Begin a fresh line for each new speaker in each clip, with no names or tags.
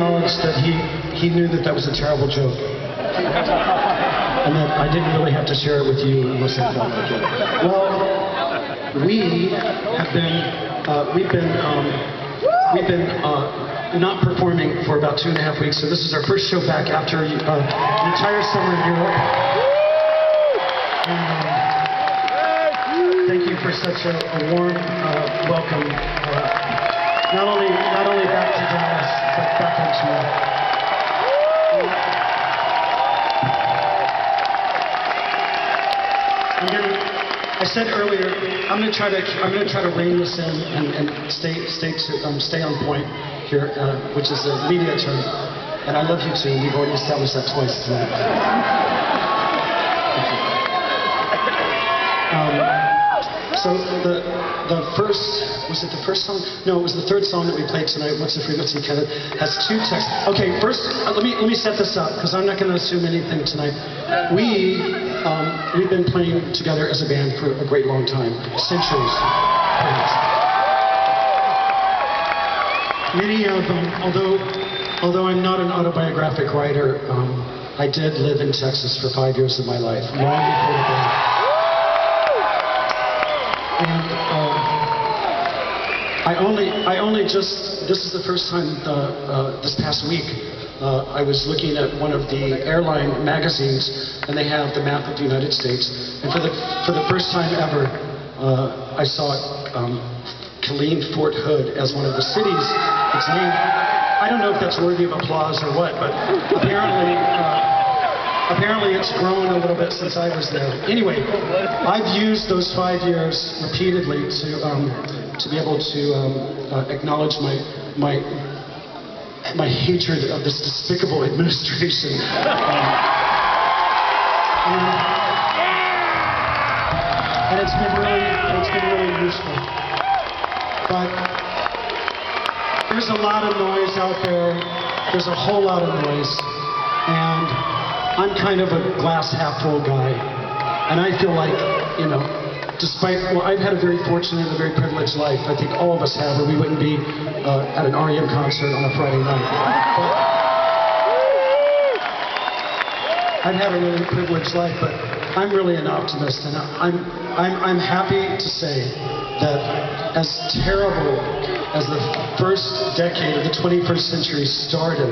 acknowledge that he knew that that was a terrible joke. And that I didn't really have to share it with you unless I felt like it. Well, we've been not performing for about 2.5 weeks, so this is our first show back after an entire summer in Europe. And, thank you for such a warm welcome. Not only back to Dallas, but back on tour. I said earlier, I'm going to try to rein this in and stay on point here, which is a media term. And I love you too. We've already established that twice tonight. So the first, was it the first song? No, it was the third song that we played tonight, What's the Frequency Kenneth, has 2 texts. Okay, first, let me set this up, because I'm not going to assume anything tonight. We've been playing together as a band for a great long time, centuries. Many of them, although I'm not an autobiographic writer, I did live in Texas for 5 years of my life, long before the band. And this is the first time this past week I was looking at one of the airline magazines, and they have the map of the United States. And for the first time ever, I saw Killeen Fort Hood as one of the cities. It's named. I don't know if that's worthy of applause or what, but apparently it's grown a little bit since I was there. Anyway, I've used those 5 years repeatedly to be able to acknowledge my hatred of this despicable administration. And it's been really useful. But there's a lot of noise out there. There's a whole lot of noise, and I'm kind of a glass half full guy, and I feel like, I've had a very fortunate and a very privileged life. I think all of us have, or we wouldn't be at an R.E.M. concert on a Friday night. But I've had a really privileged life, but I'm really an optimist, and I'm happy to say that as terrible as the first decade of the 21st century started,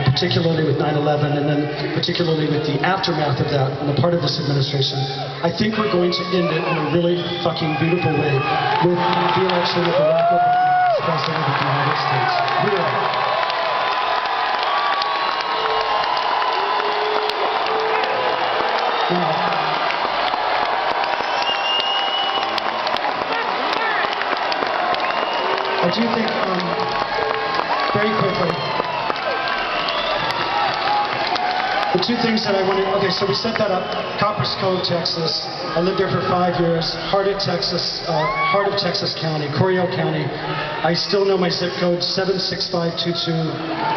particularly with 9/11, and then particularly with the aftermath of that on the part of this administration, I think we're going to end it in a really fucking beautiful way with the election of Barack Obama as President of the United States. Really. Now, I do think, very quickly, the 2 things that I wanted, okay, so we set that up. Copper's Cove, Texas. I lived there for 5 years. Heart of Texas County, Coryell County. I still know my zip code, 76522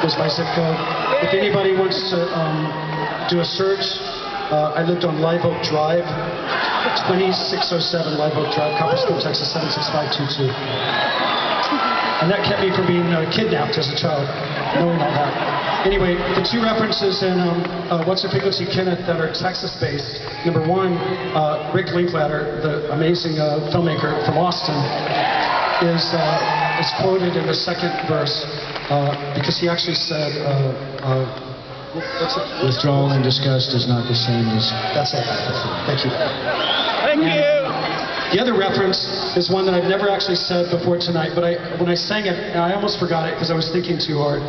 was my zip code. If anybody wants to do a search, I lived on Live Oak Drive, 2607 Live Oak Drive, Copper's Cove, Texas, 76522. And that kept me from being kidnapped as a child, knowing all that. Anyway, the 2 references in What's the Frequency Kenneth that are Texas-based. Number 1, Rick Linklater, the amazing filmmaker from Austin, is quoted in the 2nd verse because he actually said,
withdrawal and disgust is not the same as...
That's it. Thank you.
Thank you.
The other reference is one that I've never actually said before tonight, but when I sang it, I almost forgot it because I was thinking too hard.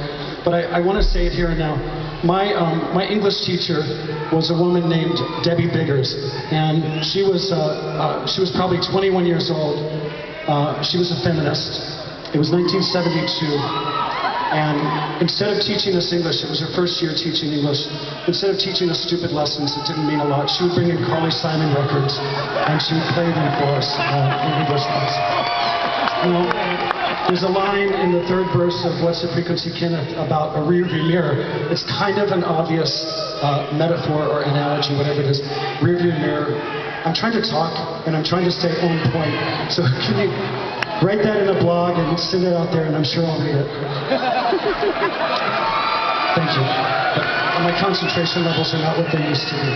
But I want to say it here and now. My English teacher was a woman named Debbie Biggers, and she was probably 21 years old. She was a feminist. It was 1972. And instead of teaching us English, it was her first year teaching English, instead of teaching us stupid lessons that didn't mean a lot, she would bring in Carly Simon records, and she would play them for us in English class. Now, there's a line in the 3rd verse of What's the Frequency Kenneth about a rearview mirror. It's kind of an obvious metaphor or analogy, whatever it is. Rearview mirror. I'm trying to talk, and I'm trying to stay on point, so can you... write that in a blog and send it out there, and I'm sure I'll read it. concentration levels are not what they used to be.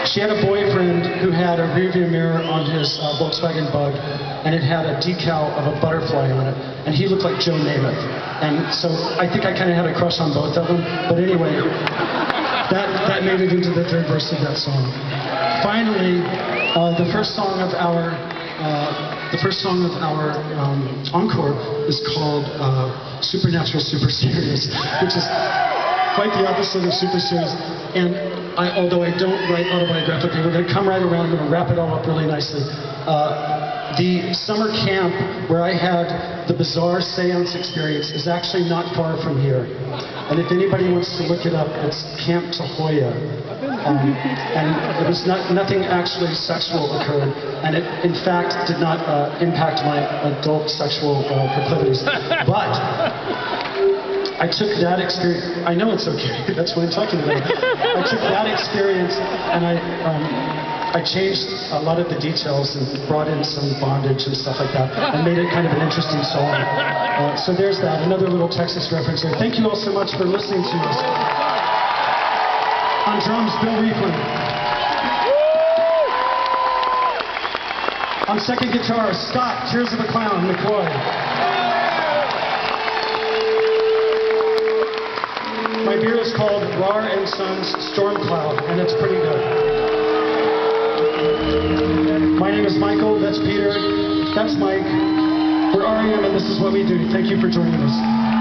She had a boyfriend who had a rearview mirror on his Volkswagen Bug, and it had a decal of a butterfly on it, and he looked like Joe Namath. And so I think I kind of had a crush on both of them, but anyway, that made it into the third verse of that song. Finally, the first song of our encore is called Supernatural Super Serious, which is quite the opposite of super serious. And although I don't write autobiographically, we're going to come right around. I'm going to wrap it all up really nicely. The summer camp where I had the bizarre seance experience is actually not far from here. And if anybody wants to look it up, it's Camp Tahoya. And it was nothing actually sexual occurred. And it, in fact, did not impact my adult sexual proclivities. But I took that experience. I know it's okay. That's what I'm talking about. I took that experience and I changed a lot of the details and brought in some bondage and stuff like that and made it kind of an interesting song. So there's that. Another little Texas reference there. Thank you all so much for listening to us. On drums, Bill Reefland. On second guitar, Scott, Tears of a Clown, McCoy. My beer is called R.E.M. Storm Cloud, and it's pretty good. My name is Michael, that's Peter, that's Mike. We're R.E.M. and this is what we do. Thank you for joining us.